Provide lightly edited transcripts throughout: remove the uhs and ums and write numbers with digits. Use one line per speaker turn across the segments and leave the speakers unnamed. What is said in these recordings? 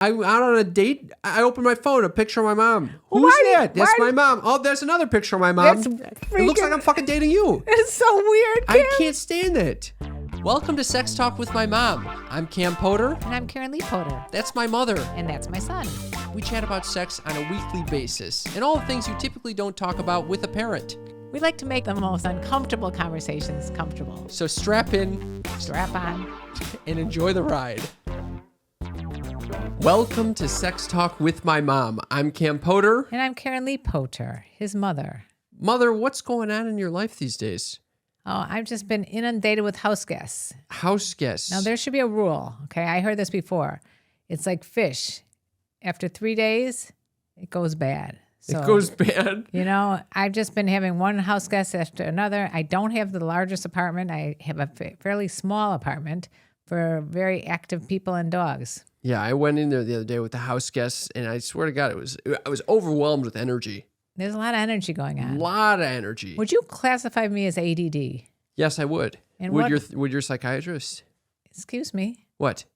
I'm out on a date. I open my phone, a picture of my mom.
Well,
Who's
why-
that? That's
why-
my mom. Oh, there's another picture of my mom.
That's
It looks like I'm fucking dating you.
It's so weird, Cam.
I can't stand it. Welcome to Sex Talk with my mom. I'm Cam Poter.
And I'm KarenLee Poter.
That's my mother.
And that's my son.
We chat about sex on a weekly basis and all the things you typically don't talk about with a parent.
We like to make the most uncomfortable conversations comfortable.
So strap in,
Strap on.
and enjoy the ride. Welcome to Sex Talk with my mom. I'm Cam Poter.
And I'm KarenLee Poter, his mother.
Mother, what's going on in your life these days?
Oh, I've just been inundated with house guests.
House guests.
Now, there should be a rule, okay? I heard this before. It's like fish. After 3 days, it goes bad. So,
it goes bad.
You know, I've just been having one house guest after another. I don't have the largest apartment. I have a fairly small apartment for very active people and dogs.
Yeah, I went in there the other day with the house guests, and I swear to God, I was overwhelmed with energy.
There's a lot of energy going
A
on.
lot of energy.
Would you classify me as ADD?
Yes, I would.
And
would your psychiatrist?
Excuse me.
What?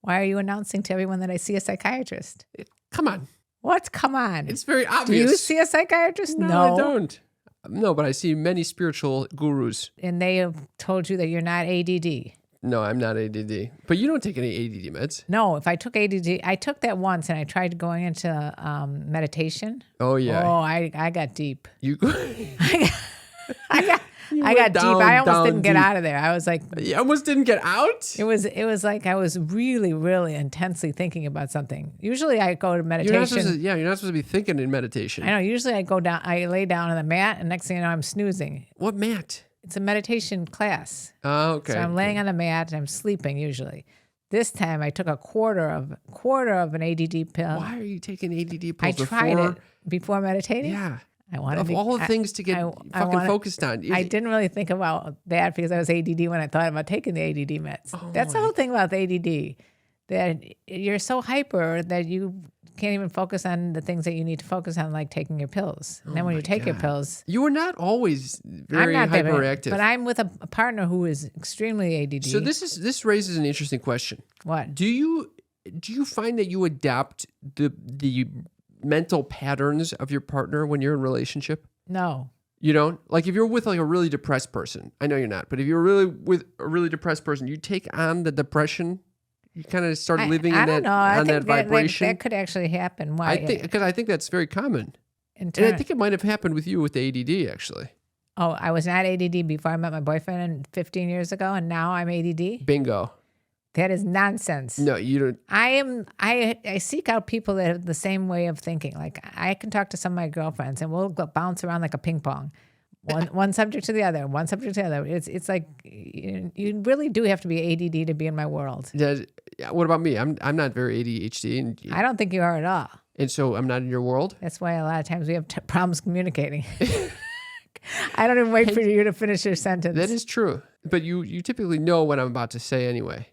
Why are you announcing to everyone that I see a psychiatrist?
Come on.
What? Come on.
It's very
Do
obvious.
you see a psychiatrist?
No, I don't. No, but I see many spiritual gurus.
And they have told you that you're not ADD.
No, I'm not ADD. But you don't take any ADD meds.
No, if I took ADD, I took that once and I tried going into meditation.
Oh, yeah.
Oh, I got deep.
You
I got
went
deep.
down,
I almost
down
didn't get
deep.
out of there. I was like,
You almost didn't get out?
it was like I was really, really intensely thinking about something. Usually I go to meditation.
You're not supposed to be thinking in meditation.
I know. Usually I go down, I lay down on the mat, and next thing you know, I'm snoozing.
What mat?
It's a meditation class.
Oh, okay.
So I'm laying on the mat and I'm sleeping usually. This time I took a quarter of an ADD pill.
Why are you taking ADD pills
I tried it before meditating.
Yeah.
I wanted
Of all the things to get focused on.
I didn't really think about that because I was ADD when I thought about taking the ADD meds. That's the whole thing about the ADD, that you're so hyper that you can't even focus on the things that you need to focus on, like taking your pills. And then when you take your pills,
You were not always very
I'm not that bad,
hyperactive.
but I'm with a partner who is extremely ADD.
So this raises an interesting question.
What?
Do you find that you adapt the mental patterns of your partner when you're in a relationship?
No.
You don't? Like if you're with like a really depressed person, I know you're not, but if you're really with a really depressed person, you take on the depression. You kind of start living
I
in
don't
that
know. I
on
think
that vibration.
that could actually happen. Why?
I think that's very common. And I think it might have happened with you with the ADD actually.
Oh, I was not ADD before I met my boyfriend 15 years ago, and now I'm ADD?
Bingo.
That is nonsense.
No, you don't.
I seek out people that have the same way of thinking. Like I can talk to some of my girlfriends and we'll bounce around like a ping pong. One subject to the other, one subject to the other. It's like you really do have to be ADD to be in my world.
What about me? I'm not very ADHD, and
I don't think you are at all.
And so I'm not in your world.
That's why a lot of times we have problems communicating. I don't even wait for you to finish your sentence.
That is true, but you typically know what I'm about to say anyway.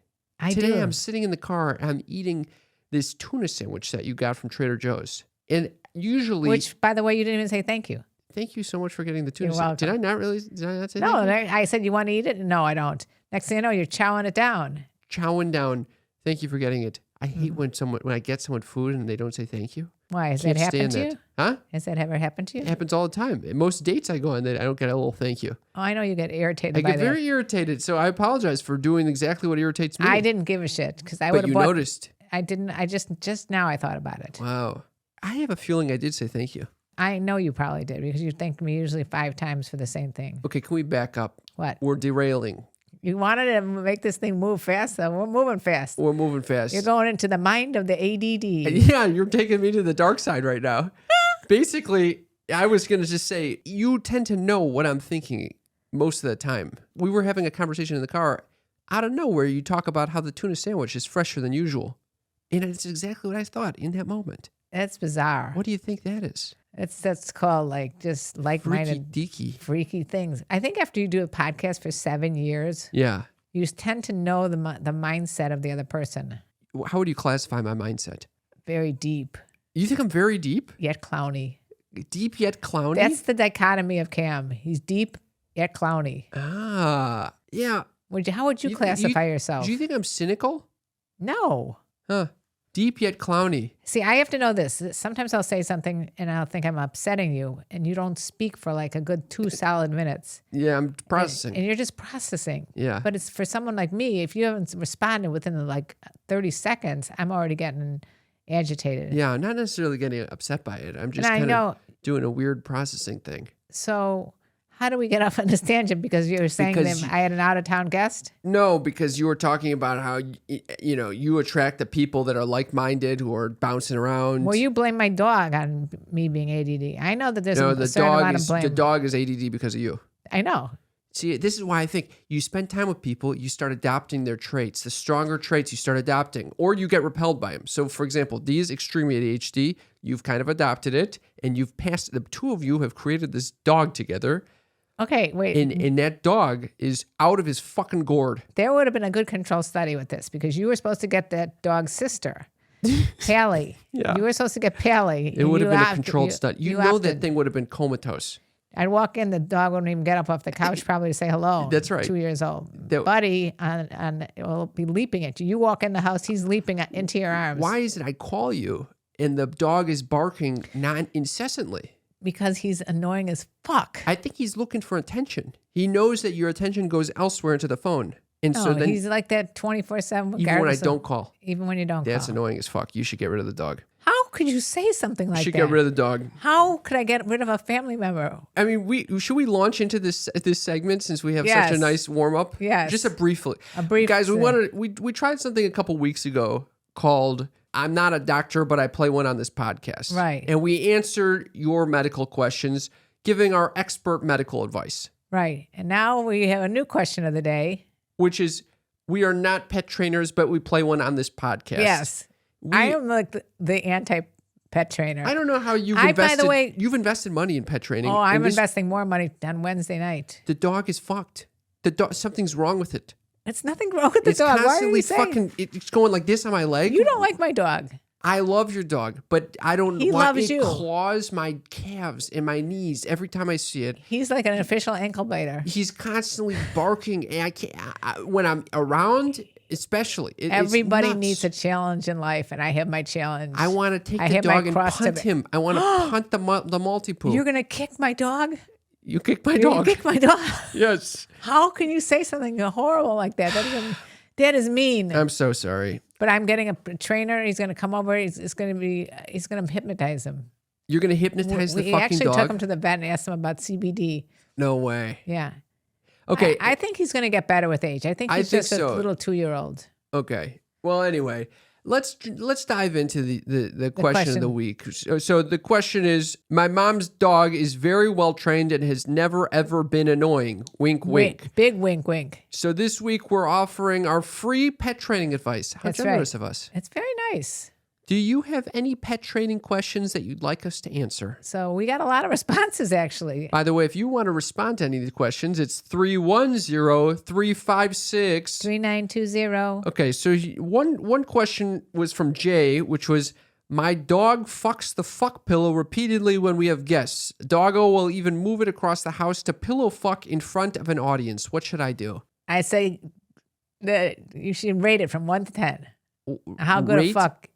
Today I'm sitting in the car. I'm eating this tuna sandwich that you got from Trader Joe's, and usually,
which, by the way, you didn't even say thank you.
Thank you so much for getting the tuna
You're
sandwich.
welcome.
Did I not say
no?
thank you?
I said you want to eat it. No, I don't. Next thing you know, you're chowing it down.
Chowing down. Thank you for getting it. I hate when I get someone food and they don't say thank you.
Why? Has that happened to you?
Huh?
Has that ever happened to you?
It happens all the time. At most dates I go on that I don't get a little thank you.
Oh, I know you get irritated
I
by
get
that.
very irritated, so I apologize for doing exactly what irritates me.
I didn't give a shit because I
But
would have
you
bought.
noticed.
I didn't. I just now I thought about it.
Wow. I have a feeling I did say thank you.
I know you probably did because you thanked me usually 5 times for the same thing.
Okay, can we back up?
What?
We're derailing.
You wanted to make this thing move fast, so we're moving fast.
We're moving fast.
You're going into the mind of the ADD.
Yeah, you're taking me to the dark side right now. Basically, I was going to just say, you tend to know what I'm thinking most of the time. We were having a conversation in the car. Out of nowhere, you talk about how the tuna sandwich is fresher than usual. And it's exactly what I thought in that moment.
That's bizarre.
What do you think that is?
That's called like just like-minded freaky things. I think after you do a podcast for 7 years,
yeah,
you tend to know the mindset of the other person.
How would you classify my mindset?
Very deep.
You think I'm very deep?
Yet clowny.
Deep yet clowny?
That's the dichotomy of Cam. He's deep yet clowny.
Ah, yeah.
How would you classify yourself?
Do you think I'm cynical?
No.
Huh. Deep yet clowny.
See, I have to know this. Sometimes I'll say something and I'll think I'm upsetting you, and you don't speak for like a good 2 solid minutes.
Yeah, I'm processing.
And you're just processing.
Yeah.
But it's for someone like me, if you haven't responded within like 30 seconds, I'm already getting agitated.
Yeah, I'm not necessarily getting upset by it. I'm just
And I
kind of
know.
doing a weird processing thing.
So how do we get off on this tangent? Because you were saying
Because
that I had an out-of-town guest?
No, because you were talking about how, you attract the people that are like-minded who are bouncing around.
Well, you blame my dog on me being ADD. I know that there's a certain amount of blame.
The dog is ADD because of you.
I know.
See, this is why I think you spend time with people, you start adopting their traits. The stronger traits you start adopting, or you get repelled by them. So, for example, Dee's extreme ADHD, you've kind of adopted it, and you've passed, the two of you have created this dog together.
Okay, wait.
And that dog is out of his fucking gourd.
There would have been a good control study with this because you were supposed to get that dog's sister, Pally.
Yeah.
You were supposed to get Pally.
It would have been a controlled study. You know that thing would have been comatose.
I'd walk in, the dog wouldn't even get up off the couch probably to say hello.
That's right.
2 years old. Buddy will be leaping at you. You walk in the house, he's leaping into your arms.
Why is it I call you and the dog is barking incessantly?
Because he's annoying as fuck.
I think he's looking for attention. He knows that your attention goes elsewhere into the phone. And so then
he's like that 24/7.
Even when I don't call.
Even when you don't call.
That's annoying as fuck. You should get rid of the dog.
How could you say something like that?
You should get rid of the dog.
How could I get rid of a family member?
I mean, should we launch into this segment since we have such a nice warm up?
Yes.
Just a brief
Guys,
we tried something a couple weeks ago called I'm Not a Doctor, but I Play One on this podcast.
Right.
And we answer your medical questions, giving our expert medical advice.
Right. And now we have a new question of the day.
Which is, we are not pet trainers, but we play one on this podcast.
Yes. I am like the anti-pet trainer.
I don't know how you've invested money in pet training.
Oh, I'm investing more money on Wednesday night.
The dog is fucked. The dog, something's wrong with it.
It's nothing wrong with the dog. Why are you saying?
It's going like this on my leg.
You don't like my dog.
I love your dog, but I don't
He
want
loves
it
you.
Claws my calves and my knees every time I see it.
He's like an official ankle biter.
He's constantly barking, and I can't. When I'm around, especially,
everybody needs a challenge in life, and I have my challenge.
I want to take the dog and punt him. I want to punt the multi-poo.
You're gonna kick my dog?
You kick my dog.
You kick my dog?
Yes.
How can you say something horrible like that? That is mean.
I'm so sorry.
But I'm getting a trainer. He's going to come over. He's going to hypnotize him.
You're going to hypnotize the fucking dog?
We actually took him to the vet and asked him about CBD.
No way.
Yeah.
Okay.
I think he's going to get better with age. I think he's just a little 2-year-old.
Okay. Well, anyway, let's dive into the question of the week. So the question is, my mom's dog is very well trained and has never ever been annoying. Wink, wink.
Big wink, wink.
So this week we're offering our free pet training advice. How generous of us.
It's very nice.
Do you have any pet training questions that you'd like us to answer?
So we got a lot of responses, actually.
By the way, if you want to respond to any of these questions, it's 310-356-3920. Okay, so one question was from Jay, which was, my dog fucks the fuck pillow repeatedly when we have guests. Doggo will even move it across the house to pillow fuck in front of an audience. What should I do?
I say that you should rate it from 1 to 10. How good a fuck?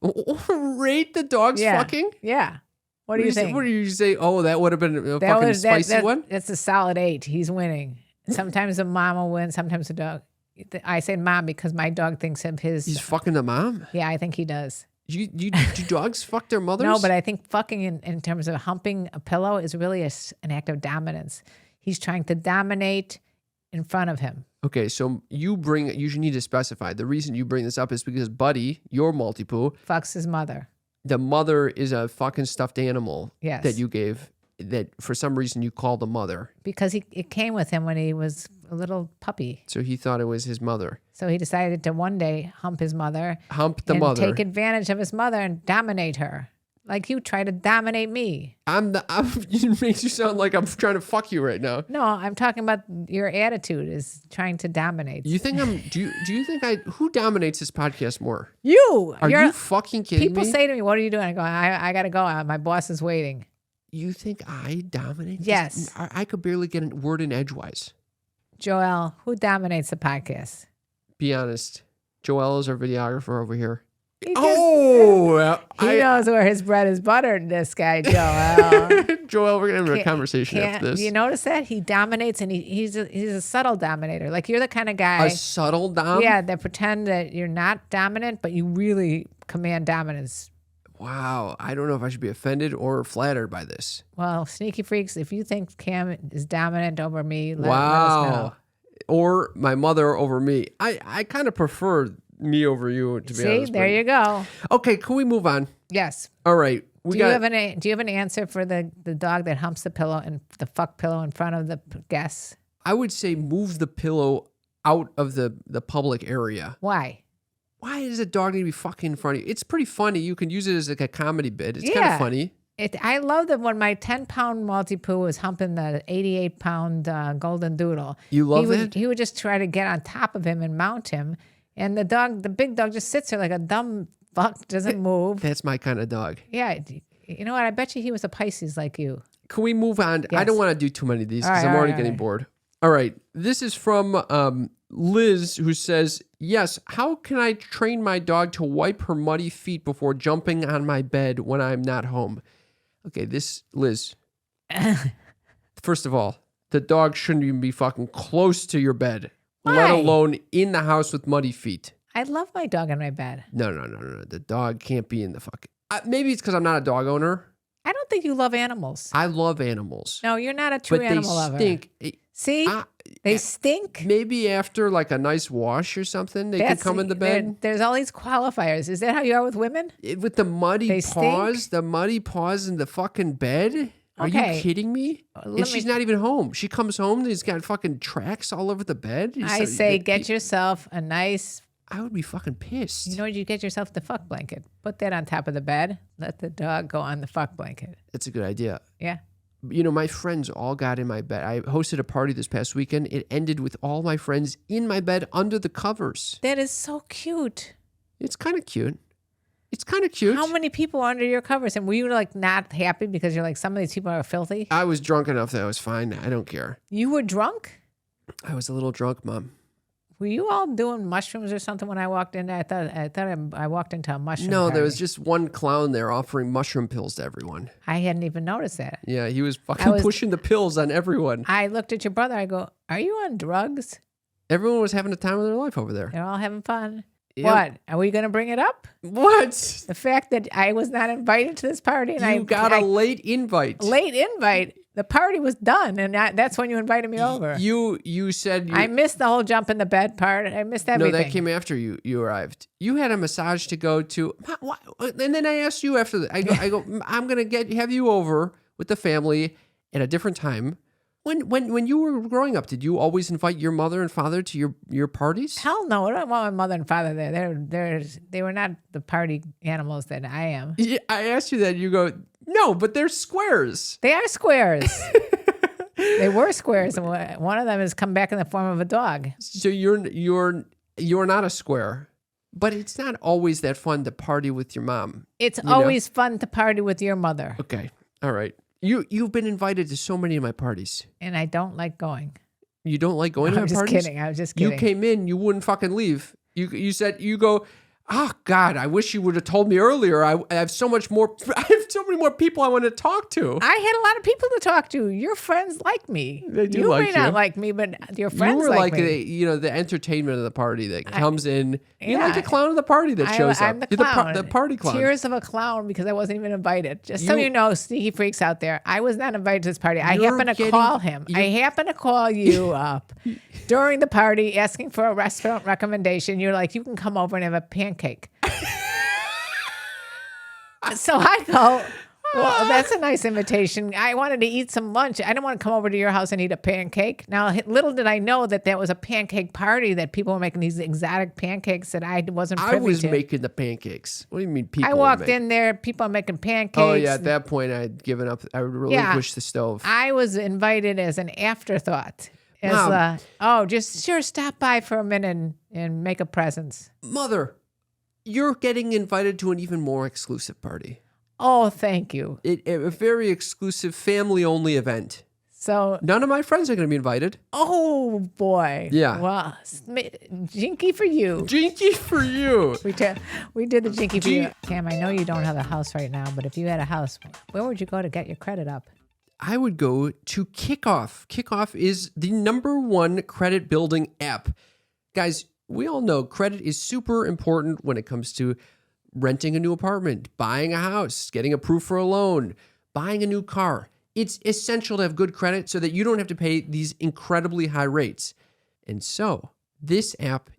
Rate the dog's fucking?
Yeah. What do you think?
What do you say? Oh, that would have been a fucking spicy one?
That's a solid 8. He's winning. Sometimes the mom will win, sometimes the dog. I say mom because my dog thinks of his.
He's fucking the mom?
Yeah, I think he does.
Do dogs fuck their mothers?
No, but I think fucking in terms of humping a pillow is really an act of dominance. He's trying to dominate in front of him.
Okay, so you need to specify. The reason you bring this up is because Buddy, your multi-poo,
fucks his mother.
The mother is a fucking stuffed animal that you gave, that for some reason you called the mother.
Because it came with him when he was a little puppy.
So he thought it was his mother. So
he decided to one day hump his mother. Take advantage of his mother and dominate her. Like you try to dominate me.
It makes you sound like I'm trying to fuck you right now.
No, I'm talking about your attitude is trying to dominate.
You think do you think who dominates this podcast more?
You.
Are you fucking kidding me?
People say to me, what are you doing? I go, I got to go. My boss is waiting.
You think I dominate?
Yes.
I could barely get a word in edgewise.
Joel, who dominates the podcast?
Be honest. Joel is our videographer over here.
He knows where his bread is buttered, this guy, Joel.
Joel, we're going to have a conversation after this.
You notice that? He dominates, and he's a subtle dominator. Like, you're the kind of guy.
A subtle dom?
Yeah, that pretend that you're not dominant, but you really command dominance.
Wow. I don't know if I should be offended or flattered by this.
Well, sneaky freaks, if you think Cam is dominant over me, let us know.
Or my mother over me. I kind of prefer me over you, to be honest.
See, there you go.
Okay, can we move on?
Yes.
All right.
Do you have an answer for the dog that humps the pillow and the fuck pillow in front of the guests?
I would say move the pillow out of the public area.
Why?
Why does a dog need to be fucking in front of you? It's pretty funny. You can use it as like a comedy bit. It's kind of funny.
I love that when my 10-pound Maltipoo was humping the 88-pound golden doodle.
You love that?
He would just try to get on top of him and mount him. And the big dog just sits there like a dumb fuck, doesn't move.
That's my kind of dog.
Yeah. You know what? I bet he was a Pisces like you.
Can we move on?
Yes.
I don't want to do too many of these because I'm already getting bored. All right. This is from Liz, who says, yes, how can I train my dog to wipe her muddy feet before jumping on my bed when I'm not home? Okay, Liz, first of all, the dog shouldn't even be fucking close to your bed, let alone in the house with muddy feet.
I love my dog on my bed.
No. The dog can't be in the fucking... maybe it's because I'm not a dog owner.
I don't think you love animals.
I love animals.
No, you're not a true animal lover.
But they stink.
See? They stink.
Maybe after like a nice wash or something, they can come in the bed.
There's all these qualifiers. Is that how you are with women?
With the muddy paws in the fucking bed? Are you kidding me? And she's not even home. She comes home and he's got fucking tracks all over the bed.
I say get yourself a nice...
I would be fucking pissed.
You know, you get yourself the fuck blanket. Put that on top of the bed. Let the dog go on the fuck blanket.
That's a good idea.
Yeah.
You know, my friends all got in my bed. I hosted a party this past weekend. It ended with all my friends in my bed under the covers.
That is so cute.
It's kind of cute.
How many people are under your covers? And were you like not happy because you're like, some of these people are filthy?
I was drunk enough that I was fine. I don't care.
You were drunk?
I was a little drunk, Mom.
Were you all doing mushrooms or something when I walked in? I thought I walked into a mushroom
No,
party.
there was just one clown there offering mushroom pills to everyone.
I hadn't even noticed that.
Yeah, he was fucking pushing the pills on everyone.
I looked at your brother. I go, are you on drugs?
Everyone was having the time of their life over there.
They're all having fun.
Yeah.
What? Are we going to bring it up?
What?
The fact that I was not invited to this party. And
I got a late invite.
Late invite? The party was done, and that's when you invited me over.
You said...
I missed the whole jump in the bed part. I missed everything.
No, that came after you arrived. You had a massage to go to. And then I asked you after that. I go, I'm going to have you over with the family at a different time. When you were growing up, did you always invite your mother and father to your parties?
Hell no, I don't want my mother and father there. They were not the party animals that I am.
Yeah, I asked you that. You go, no, but they're squares.
They are squares. They were squares, and one of them has come back in the form of a dog.
So you're not a square, but it's not always that fun to party with your mom.
It's always fun to party with your mother.
Okay, all right. You've been invited to so many of my parties.
And I don't like going.
You don't like going to my parties?
I was just kidding.
You came in, you wouldn't fucking leave. You said, you go, oh God, I wish you would have told me earlier. I have so many more people I want to talk to.
I had a lot of people to talk to. Your friends like me.
They do
you
like
may not like me, but your friends
you were like
me.
The entertainment of the party that comes in. You're
Yeah.
like the clown of the party that shows
I'm
up.
the
You're
clown.
the party clown.
Tears of a clown because I wasn't even invited. Just so you know, sneaky freaks out there, I was not invited to this party. I happened to call him. I happened to call you up during the party asking for a restaurant recommendation. You're like, you can come over and have a pancake. So I go, well, that's a nice invitation. I wanted to eat some lunch. I didn't want to come over to your house and eat a pancake. Now, little did I know that was a pancake party, that people were making these exotic pancakes that I wasn't privy to.
I was making the pancakes. What do you mean people?
I walked in there, people are making pancakes.
Oh, yeah. At that point, I had given up. I would relinquish the stove.
I was invited as an afterthought. Just stop by for a minute and make a presence.
Mother, you're getting invited to an even more exclusive party.
Oh, thank you.
A very exclusive family-only event.
So,
None of my friends are going to be invited.
oh boy.
Yeah.
Well, jinky for you.
Jinky for you.
We did the jinky for you. Cam, I know you don't have a house right now, but if you had a house, where would you go to get your credit up?
I would go to Kickoff. Kickoff is the #1 credit building app. Guys, we all know credit is super important when it comes to renting a new apartment, buying a house, getting approved for a loan, buying a new car. It's essential to have good credit so that you don't have to pay these incredibly high rates. And so this app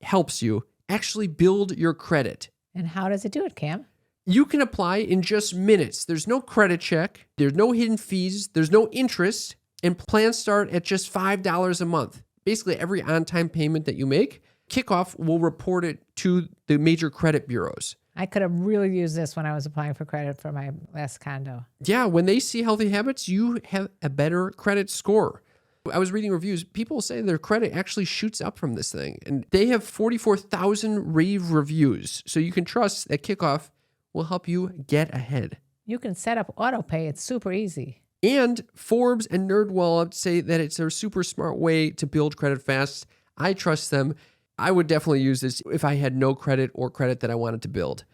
helps you actually build your credit.
And how does it do it, Cam?
You can apply in just minutes. There's no credit check. There's no hidden fees. There's no interest. And plans start at just $5 a month. Basically, every on-time payment that you make, Kickoff will report it to the major credit bureaus.
I could have really used this when I was applying for credit for my last condo.
Yeah, when they see healthy habits, you have a better credit score. I was reading reviews. People say their credit actually shoots up from this thing. And they have 44,000 rave reviews. So you can trust that Kickoff will help you get ahead.
You can set up auto pay. It's super easy.
And Forbes and NerdWallet say that it's a super smart way to build credit fast. I trust them. I would definitely use this if I had no credit or credit that I wanted to build.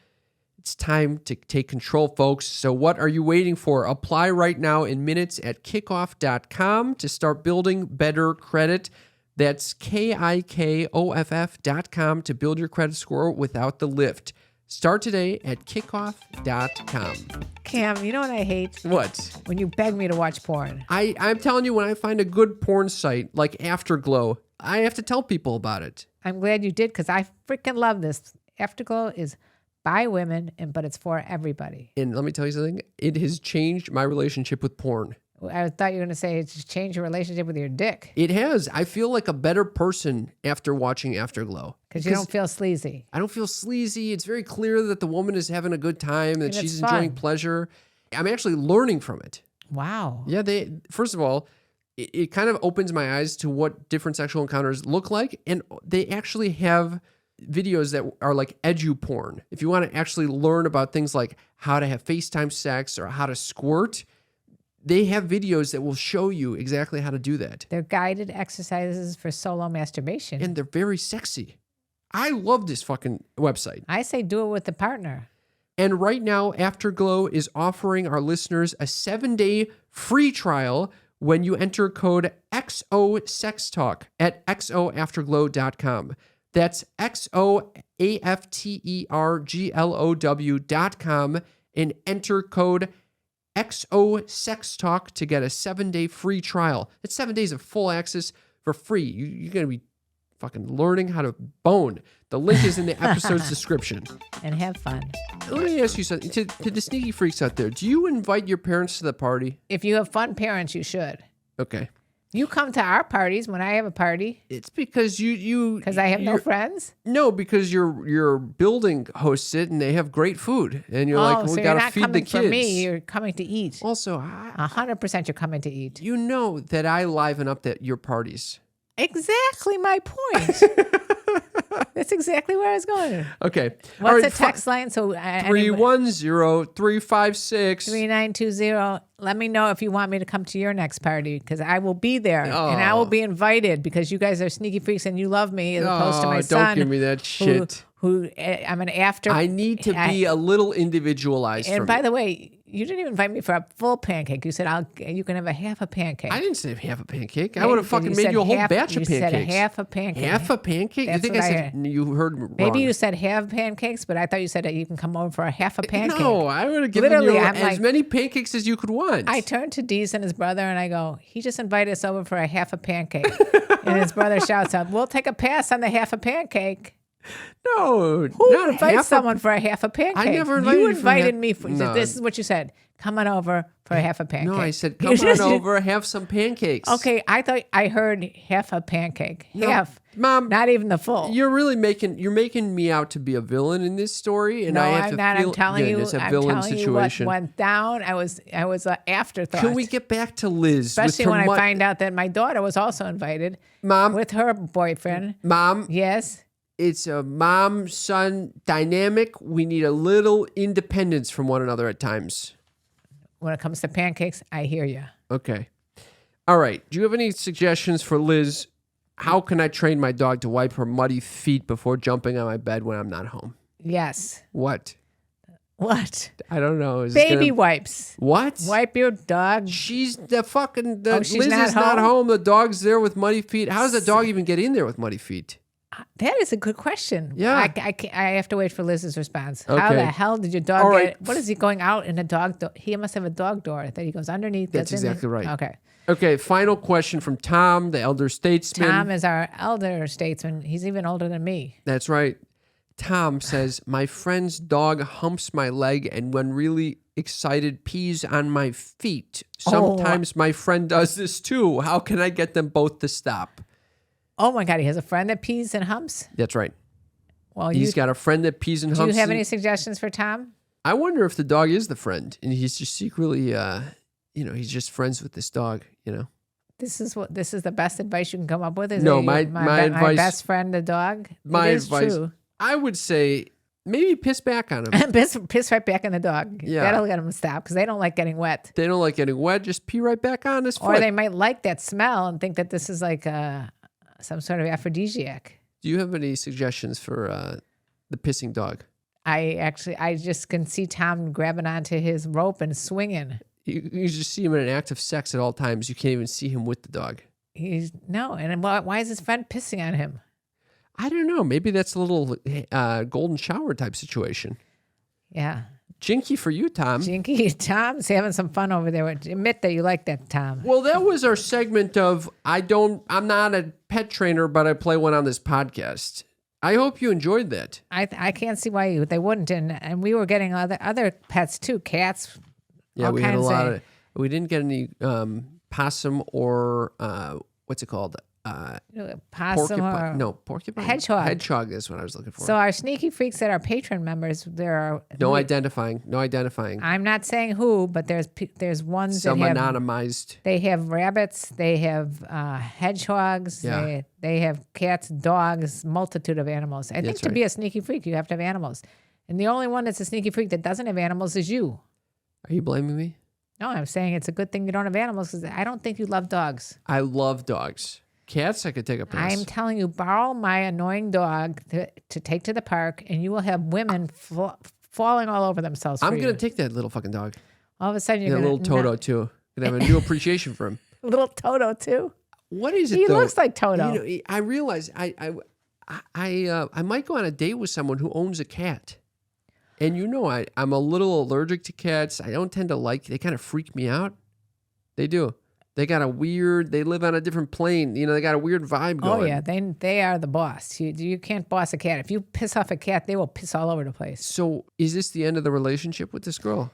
It's time to take control, folks. So what are you waiting for? Apply right now in minutes at kickoff.com to start building better credit. That's KIKOFF.com to build your credit score without the lift. Start today at kickoff.com.
Cam, you know what I hate?
What?
When you beg me to watch porn.
I'm telling you, when I find a good porn site like Afterglow, I have to tell people about it.
I'm glad you did because I freaking love this. Afterglow is by women, but it's for everybody.
And let me tell you something. It has changed my relationship with porn.
I thought you were going to say it's changed your relationship with your dick.
It has. I feel like a better person after watching Afterglow.
Because you don't feel sleazy.
I don't feel sleazy. It's very clear that the woman is having a good time, that she's enjoying pleasure. I'm actually learning from it.
Wow.
Yeah, first of all, it kind of opens my eyes to what different sexual encounters look like. And they actually have videos that are like edu porn. If you want to actually learn about things like how to have FaceTime sex or how to squirt, they have videos that will show you exactly how to do that.
They're guided exercises for solo masturbation.
And they're very sexy. I love this fucking website.
I say do it with a partner.
And right now, Afterglow is offering our listeners a 7-day free trial when you enter code XOSexTalk at xoafterglow.com. That's XOAFTERGLOW.com and enter code XOSexTalk to get a 7-day free trial. It's 7 days of full access for free. You're going to be fucking learning how to bone. The link is in the episode's description.
And have fun.
Let me ask you something. To the sneaky freaks out there, do you invite your parents to the party?
If you have fun parents, you should.
Okay.
You come to our parties when I have a party.
It's because you
Because I have no friends?
No, because your building hosts it and they have great food. And you're like,
so
we
you're
got to
not
feed the
coming
kids.
for me. You're coming to eat.
Also,
100% you're coming to eat.
you know that I liven up your parties.
Exactly my point. That's exactly where I was going.
Okay.
What's the text line? So
310-356.
3920. Let me know if you want me to come to your next party because I will be there and I will be invited because you guys are sneaky freaks and you love me as opposed to my son.
Don't give me that shit.
Who I'm an after.
I need to be a little individualized.
And by the way, you didn't even invite me for a full pancake. You said you can have a half a pancake.
I didn't say half a pancake. I would have fucking made you a whole batch of pancakes.
You said half a pancake.
Half a pancake? You think I said you heard wrong?
Maybe you said half pancakes, but I thought you said that you can come over for a half a pancake.
No, I would have given you as many pancakes as you could want.
I turned to Deez and his brother and I go, he just invited us over for a half a pancake. And his brother shouts out, we'll take a pass on the half a pancake.
No,
who invites someone for a half a pancake?
I never invited
you. Invited me for.
No.
This is what you said. Come on over for a half a pancake.
No, I said come on over, have some pancakes.
Okay, I thought I heard half a pancake.
No,
half,
Mom.
Not even the full.
You're really making me out to be a villain in this story, and
no,
I have
I'm
to
not.
feel
I'm telling you.
it's a
I'm
villain
telling
situation.
You what went down. I was an afterthought.
Can we get back to Liz?
Especially when I find out that my daughter was also invited,
Mom,
with her boyfriend.
Mom,
yes.
It's a mom-son dynamic. We need a little independence from one another at times.
When it comes to pancakes, I hear you.
Okay. All right. Do you have any suggestions for Liz? How can I train my dog to wipe her muddy feet before jumping on my bed when I'm not home?
Yes.
What?
What?
I don't know. Is
Baby wipes.
What?
Wipe your dog.
She's the fucking...
she's
Liz
not
is not
home?
home. The dog's there with muddy feet. How does the dog even get in there with muddy feet?
That is a good question.
Yeah.
I have to wait for Liz's response. How
Okay.
the hell did your dog
All
get
right.
it? What is he going out in a dog door? He must have a dog door that he goes underneath.
That's
gets in
exactly right.
Okay.
Okay, final question from Tom, the elder statesman.
Tom is our elder statesman. He's even older than me.
That's right. Tom says, my friend's dog humps my leg and when really excited pees on my feet. Sometimes my friend does this too. How can I get them both to stop?
Oh my God, he has a friend that pees and humps?
That's right.
Well,
He's got a friend that pees and humps.
Do you have any suggestions for Tom?
I wonder if the dog is the friend and he's just secretly, he's just friends with this dog,
This is the best advice you can come up with? Is
No,
that
my
my
advice-
best friend, the dog?
My
It is
advice,
true.
I would say maybe piss back on him.
piss right back on the dog.
Yeah.
That'll get them to stop because they don't like getting wet.
They don't like getting wet, just pee right back on his foot.
Or they might like that smell and think that this is like some sort of aphrodisiac.
Do you have any suggestions for the pissing dog?
I just can see Tom grabbing onto his rope and swinging.
You just see him in an act of sex at all times. You can't even see him with the dog.
And why is his friend pissing on him?
I don't know. Maybe that's a little golden shower type situation.
Yeah.
Jinky for you, Tom.
Jinky, Tom's having some fun over there. Admit that you like that, Tom.
Well, that was our segment of I'm not a pet trainer, but I play one on this podcast. I hope you enjoyed that.
I can't see why they wouldn't. And we were getting other pets too, cats.
Yeah,
all
we had a
kinds
lot of. We didn't get any possum or what's it called?
Possum or
porcupine.
hedgehog.
Hedgehog is what I was looking for.
So our sneaky freaks that are patron members, there are
No identifying.
I'm not saying who, but there's ones
Some
that have
anonymized.
They have rabbits. They have hedgehogs.
Yeah.
They have cats, dogs, multitude of animals. I think
That's
to
right.
be a sneaky freak, you have to have animals. And the only one that's a sneaky freak that doesn't have animals is you.
Are you blaming me?
No, I'm saying it's a good thing you don't have animals because I don't think you love dogs.
I love dogs. Cats, I could take a pass.
I'm telling you, borrow my annoying dog to take to the park, and you will have women falling all over themselves.
I'm going to take that little fucking dog.
All of a sudden, you're
That
going
little Toto, too. Going to have a new appreciation for him.
Little Toto, too.
What is it,
He
though?
looks like Toto.
I realize I might go on a date with someone who owns a cat. And I'm a little allergic to cats. I don't tend to they kind of freak me out. They do. They live on a different plane. They got a weird vibe going.
Oh, yeah. They are the boss. You can't boss a cat. If you piss off a cat, they will piss all over the place.
So is this the end of the relationship with this girl?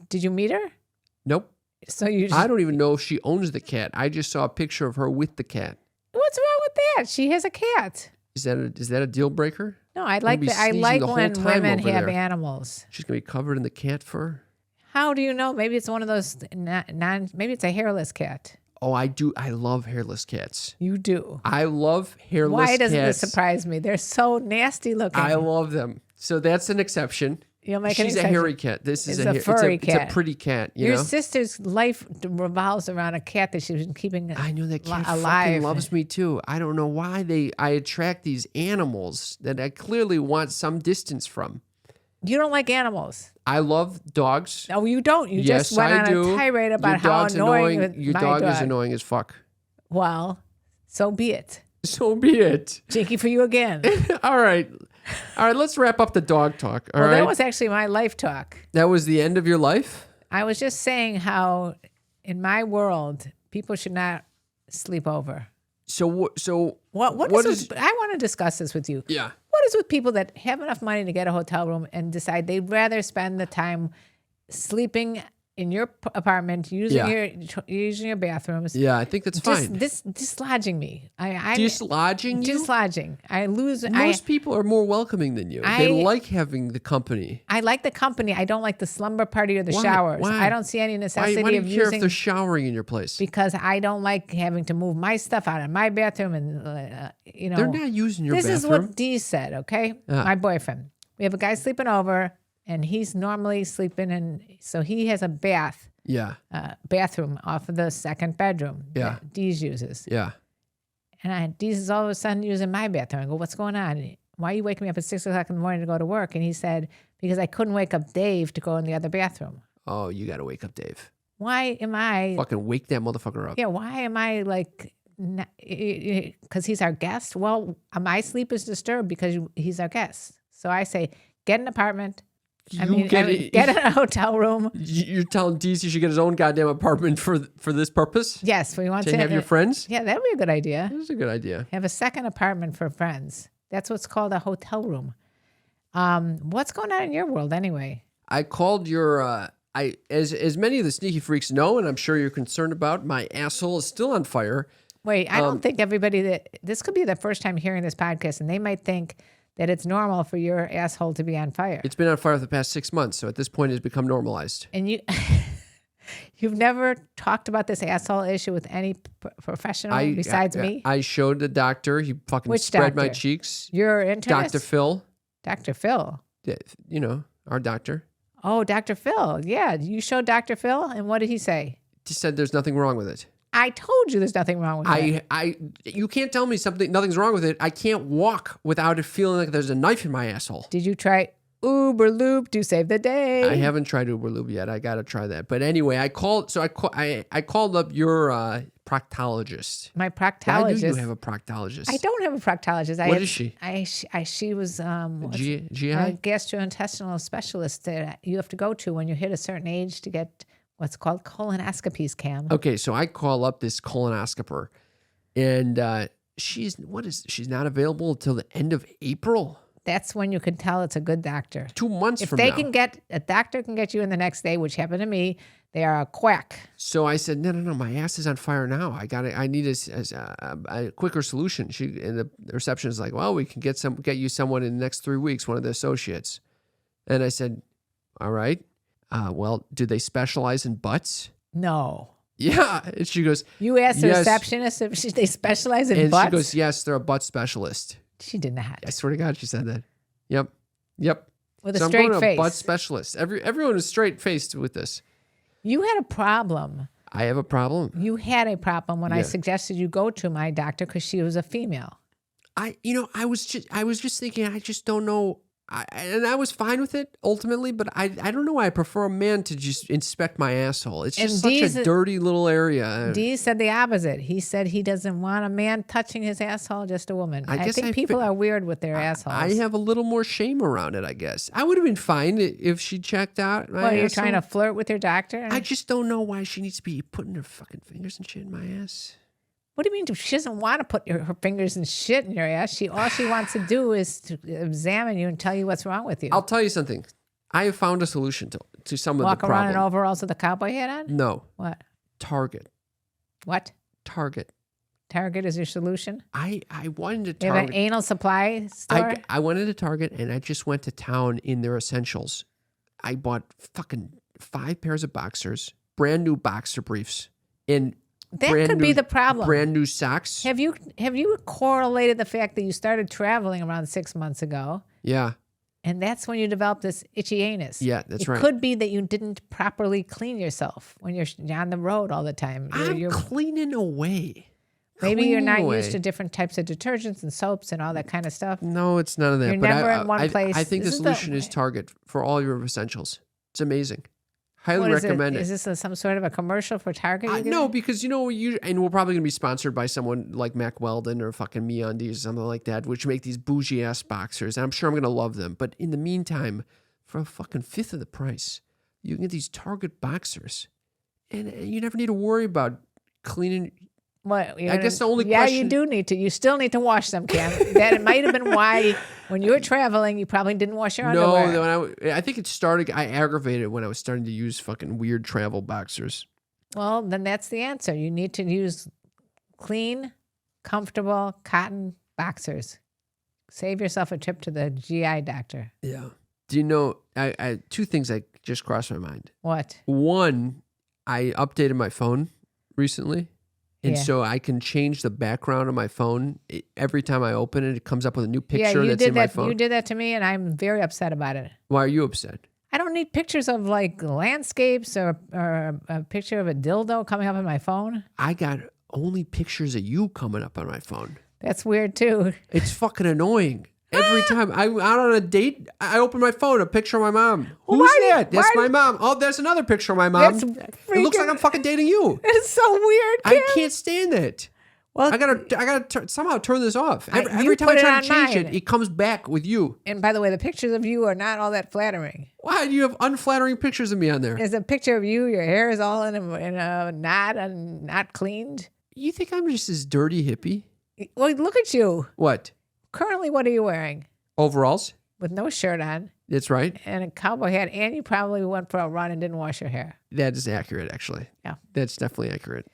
Did you meet her?
Nope.
So
I don't even know if she owns the cat. I just saw a picture of her with the cat.
What's wrong with that? She has a cat.
Is that a deal breaker?
No, I like
be
that. I
sneezing
like
the whole
when
time
women
over
have
there.
animals.
She's going to be covered in the cat fur?
How do you know? Maybe it's one of those maybe it's a hairless cat.
Oh, I do. I love hairless cats.
You do.
I love hairless
Why doesn't
cats.
this surprise me? They're so nasty looking.
I love them. So that's an exception.
You'll make an
She's a
exception.
hairy cat. This is
It's a furry cat.
It's a pretty cat.
Your sister's life revolves around a cat that she's been keeping
I know that cat
alive.
fucking loves me too. I don't know why I attract these animals that I clearly want some distance from.
You don't like animals.
I love dogs.
No, you don't. You
Yes,
just went
I
on
do.
a tirade about
Your
how
dog's
annoying
Your
my
dog is annoying as fuck.
Well, so be it.
So be it.
Jinky for you again.
All right. Let's wrap up the dog talk. All
Well,
right.
that was actually my life talk.
That was the end of your life?
I was just saying how in my world, people should not sleep over.
So
What is I want to discuss this with you.
Yeah.
What is with people that have enough money to get a hotel room and decide they'd rather spend the time sleeping in your apartment, using your bathrooms?
Yeah, I think that's fine.
Dislodging me.
Dislodging you?
Dislodging.
Most people are more welcoming than you. They like having the company.
I like the company. I don't like the slumber party or the
Why?
showers.
Why?
I don't see any necessity
Why do you
of
care
using
if they're showering in your place?
because I don't like having to move my stuff out of my bathroom and
They're not using your
This
bathroom.
is what Dee said, okay? My boyfriend. We have a guy sleeping over and he's normally sleeping and so he has a bath
Yeah.
bathroom off of the second bedroom that Dee's uses.
Yeah.
And Dee's is all of a sudden using my bathroom. I go, what's going on? Why are you waking me up at 6 o'clock in the morning to go to work? And he said, because I couldn't wake up Dave to go in the other bathroom.
Oh, you got to wake up Dave.
Why am I...
Fucking wake that motherfucker up.
Yeah, why am I like... Because he's our guest? Well, my sleep is disturbed because he's our guest. So I say, get an apartment. Get in a hotel room.
You're telling DC he should get his own goddamn apartment for this purpose?
Yes, we want
to have your friends.
Yeah, that'd be a good idea.
That's a good idea.
Have a second apartment for friends. That's what's called a hotel room. What's going on in your world anyway?
I called your. As many of the sneaky freaks know, and I'm sure you're concerned about, my asshole is still on fire.
Wait, I don't think everybody this could be the first time hearing this podcast, and they might think that it's normal for your asshole to be on fire.
It's been on fire for the past 6 months, so at this point it's become normalized.
And you've never talked about this asshole issue with any professional besides me?
I showed the doctor. He fucking spread my cheeks.
Your internist?
Dr. Phil.
Dr. Phil?
You know, our doctor.
Oh, Dr. Phil. Yeah, you showed Dr. Phil, and what did he say?
He said there's nothing wrong with it.
I told you there's nothing wrong with it.
You can't tell me nothing's wrong with it. I can't walk without it feeling like there's a knife in my asshole.
Did you try Uber Loop to save the day?
I haven't tried Uber Loop yet. I got to try that. But anyway, I called up your proctologist.
My proctologist.
I knew you have a proctologist.
I don't have a proctologist.
What is she?
She was
GI?
a gastrointestinal specialist that you have to go to when you hit a certain age to get what's called colonoscopies, Cam.
Okay, so I call up this colonoscoper, and she's not available until the end of April.
That's when you can tell it's a good doctor.
2 months from now.
If a doctor can get you in the next day, which happened to me, they are a quack.
So I said, no, my ass is on fire now. I need a quicker solution. And the receptionist is like, well, we can get you someone in the next 3 weeks, one of the associates. And I said, all right. Well, do they specialize in butts?
No.
Yeah. And she goes,
you asked the receptionist if they specialize in butts?
And she goes, yes, they're a butt specialist.
She did not.
I swear to God, she said that. Yep.
With a straight
I'm going
face.
To a butt specialist. Everyone is straight faced with this.
You had a problem.
I have a problem.
You had a problem when I suggested you go to my doctor because she was a female.
I was just thinking, I just don't know. And I was fine with it ultimately, but I don't know why I prefer a man to just inspect my asshole. It's just such a dirty little area.
Dee said the opposite. He said he doesn't want a man touching his asshole, just a woman. I think people are weird with their assholes.
I have a little more shame around it, I guess. I would have been fine if she checked out my asshole.
You're trying to flirt with your doctor?
I just don't know why she needs to be putting her fucking fingers and shit in my ass.
What do you mean? She doesn't want to put her fingers and shit in your ass. All she wants to do is to examine you and tell you what's wrong with you.
I'll tell you something. I have found a solution to some of the problem.
Walk around in overalls with a cowboy hat on?
No.
What?
Target.
What?
Target.
Target is your solution?
I wanted to Target.
You have an anal supply store?
I wanted to Target, and I just went to town in their essentials. I bought fucking 5 pairs of boxers, brand new boxer briefs, and
that could be the problem.
Brand new socks.
Have you correlated the fact that you started traveling around 6 months ago?
Yeah.
And that's when you developed this itchy anus.
Yeah, that's right.
It could be that you didn't properly clean yourself when you're on the road all the time.
You're cleaning away.
Maybe you're not used to different types of detergents and soaps and all that kind of stuff.
No, it's none of that.
You're never in one place.
I think the solution is Target for all your essentials. It's amazing. Highly recommend it.
Is this some sort of a commercial for Target?
No, because and we're probably going to be sponsored by someone like Mac Weldon or fucking MeUndies or something like that, which make these bougie ass boxers. And I'm sure I'm going to love them. But in the meantime, for a fucking fifth of the price, you can get these Target boxers, and you never need to worry about cleaning.
What,
I guess the only question...
Yeah, you do need to. You still need to wash them, Cam. That it might have been why when you were traveling, you probably didn't wash your underwear.
No, I think it started... I aggravated when I was starting to use fucking weird travel boxers.
Well, then that's the answer. You need to use clean, comfortable cotton boxers. Save yourself a trip to the GI doctor.
Yeah. Do you know... I 2 things that just crossed my mind.
What?
One, I updated my phone recently. And so I can change the background of my phone. Every time I open it, it comes up with a new picture that's in my phone.
You did that to me, and I'm very upset about it.
Why are you upset?
I don't need pictures of like landscapes or a picture of a dildo coming up on my phone.
I got only pictures of you coming up on my phone.
That's weird too.
It's fucking annoying. Every time I'm out on a date, I open my phone, a picture of my mom. Who's that? That's my mom. Oh, there's another picture of my mom. It looks like I'm fucking dating you.
It's so weird. Kim.
I can't stand it.
Well,
I gotta somehow turn this off.
you
Every time I
put it
try
on
to change
mine.
it comes back with you.
And by the way, the pictures of you are not all that flattering.
Why do you have unflattering pictures of me on there?
There's a picture of you. Your hair is all in a knot and not cleaned.
You think I'm just this dirty hippie?
Well, look at you.
What?
Currently, what are you wearing?
Overalls?
With no shirt on.
That's right.
And a cowboy hat. And you probably went for a run and didn't wash your hair.
That is accurate, actually.
Yeah.
That's definitely accurate.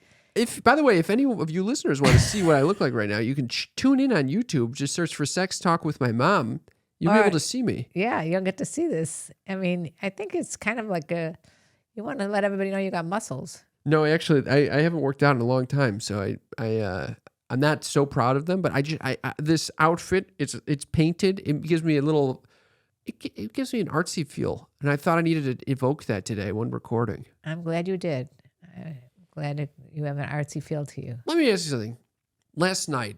By the way, if any of you listeners want to see what I look like right now, you can tune in on YouTube. Just search for Sex Talk with My Mom. You'll be able to see me.
Yeah, you'll get to see this. I mean, I think it's kind of like you want to let everybody know you got muscles.
No, actually, I haven't worked out in a long time, so I'm not so proud of them. But I this outfit, it's painted. It gives me a little. It gives me an artsy feel, and I thought I needed to evoke that today when recording.
I'm glad you did. I'm glad you have an artsy feel to you.
Let me ask you something. Last night,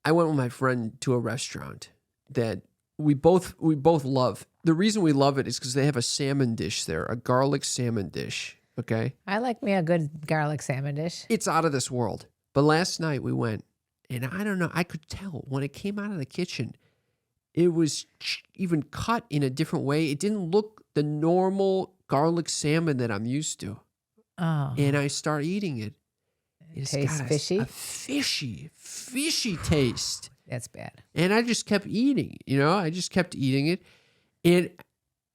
I went with my friend to a restaurant that we both love. The reason we love it is because they have a salmon dish there, a garlic salmon dish. Okay,
I like me a good garlic salmon dish.
it's out of this world. But last night we went, and I don't know. I could tell when it came out of the kitchen, it was even cut in a different way. It didn't look the normal garlic salmon that I'm used to.
Oh,
And I start eating it. It's
tastes
got
fishy?
a fishy taste.
that's bad.
And I just kept eating, I just kept eating it. And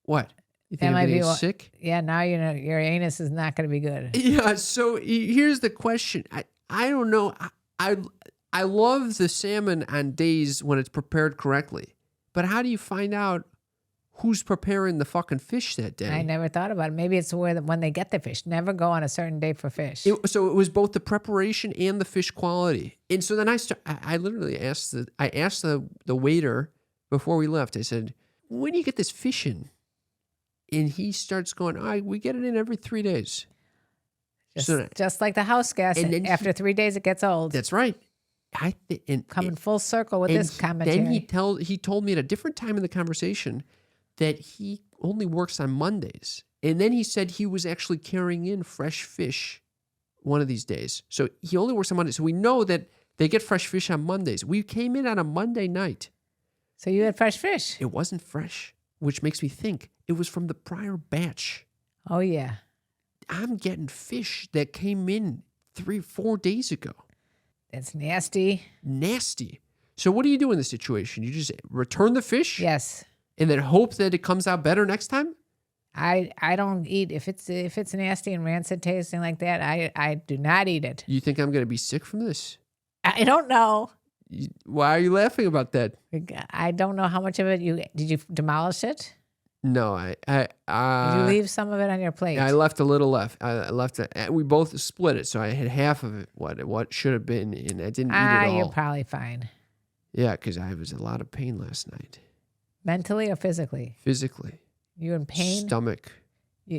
what? You think I'm getting sick?
Yeah, now you know your anus is not going to be good.
Yeah, so here's the question. I don't know. I love the salmon on days when it's prepared correctly. But how do you find out who's preparing the fucking fish that day?
I never thought about it. Maybe it's when they get the fish. Never go on a certain day for fish.
So it was both the preparation and the fish quality. And so then I literally asked the waiter before we left. I said, "When do you get this fish in?" And he starts going, "We get it in every 3 days."
Just like the house gas.
And
After 3 days, it gets old.
That's right.
Coming full circle with this commentary.
Then he told me at a different time in the conversation that he only works on Mondays. And then he said he was actually carrying in fresh fish one of these days. So he only works on Mondays. So we know that they get fresh fish on Mondays. We came in on a Monday night.
So you had fresh fish?
It wasn't fresh, which makes me think it was from the prior batch.
Oh, yeah.
I'm getting fish that came in 3-4 days ago.
That's nasty.
Nasty. So what do you do in this situation? You just return the fish?
Yes.
And then hope that it comes out better next time?
I don't eat if it's nasty and rancid tasting like that. I do not eat it.
You think I'm going to be sick from this?
I don't know.
Why are you laughing about that?
I don't know how much of it did you demolish it?
No,
Did you leave some of it on your plate?
I left a little left. I left it. We both split it, so I had half of it. What should have been, and I didn't eat it all.
You're probably fine.
Yeah, because I was in a lot of pain last night.
Mentally or physically?
Physically.
You in pain?
Stomach.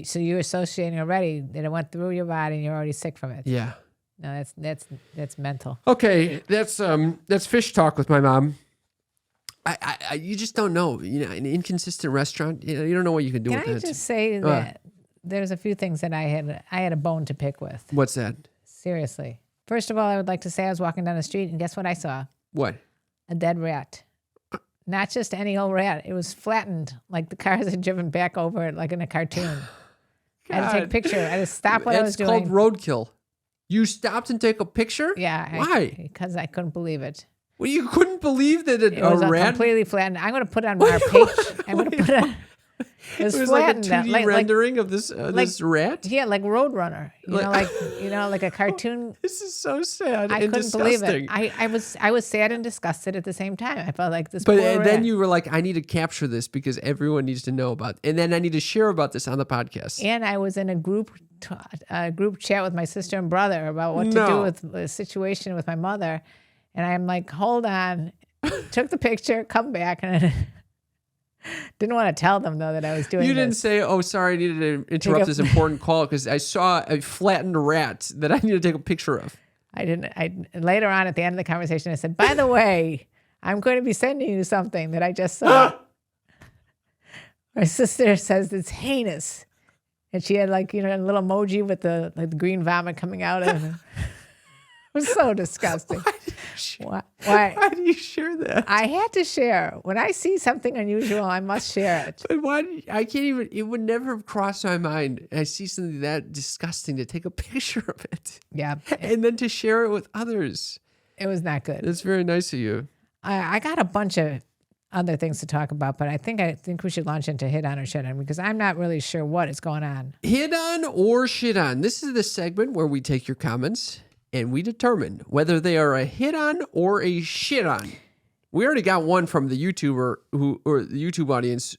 So you're associating already that it went through your body and you're already sick from it.
Yeah.
No, that's mental.
Okay, that's fish talk with my mom. You just don't know. An inconsistent restaurant. You don't know what you can do with that.
Can I just say that there's a few things that I had a bone to pick with.
What's that?
Seriously. First of all, I would like to say I was walking down the street and guess what I saw?
What?
A dead rat. Not just any old rat. It was flattened, like the cars had driven back over it, like in a cartoon. I had to take a picture. I had to stop what I was doing.
It's called roadkill. You stopped and take a picture?
Yeah.
Why?
Because I couldn't believe it.
Well, you couldn't believe that
It was
a rat
completely flattened. I'm going to put it on our page. I'm going to put it. It was
like a
flattened.
2D rendering of this this rat.
Yeah, like Roadrunner. Like a cartoon.
This is so sad.
I
and
couldn't believe
disgusting.
it. I was sad and disgusted at the same time. I felt like this.
But
poor
then
rat.
you were like, I need to capture this because everyone needs to know about, and then I need to share about this on the podcast.
And I was in a group chat with my sister and brother about what to do with the situation with my mother, and I'm like, hold on, took the picture, come back, and Didn't want to tell them though that I was doing
You didn't
this.
say, "Oh, sorry, I needed to interrupt this important call because I saw a flattened rat that I need to take a picture of."
I didn't. Later on at the end of the conversation, I said, "By the way, I'm going to be sending you something that I just saw." My sister says it's heinous, and she had a little emoji with the green vomit coming out of it. It was so disgusting. Why?
Why do you share that?
I had to share. When I see something unusual, I must share it.
But why? I can't even. It would never have crossed my mind. I see something that disgusting to take a picture of it.
Yeah,
And then to share it with others.
it was not good.
That's very nice of you.
I got a bunch of other things to talk about, but I think we should launch into hit on or shit on because I'm not really sure what is going on.
Hit on or shit on. This is the segment where we take your comments and we determine whether they are a hit on or a shit on. We already got one from the YouTuber or the YouTube audience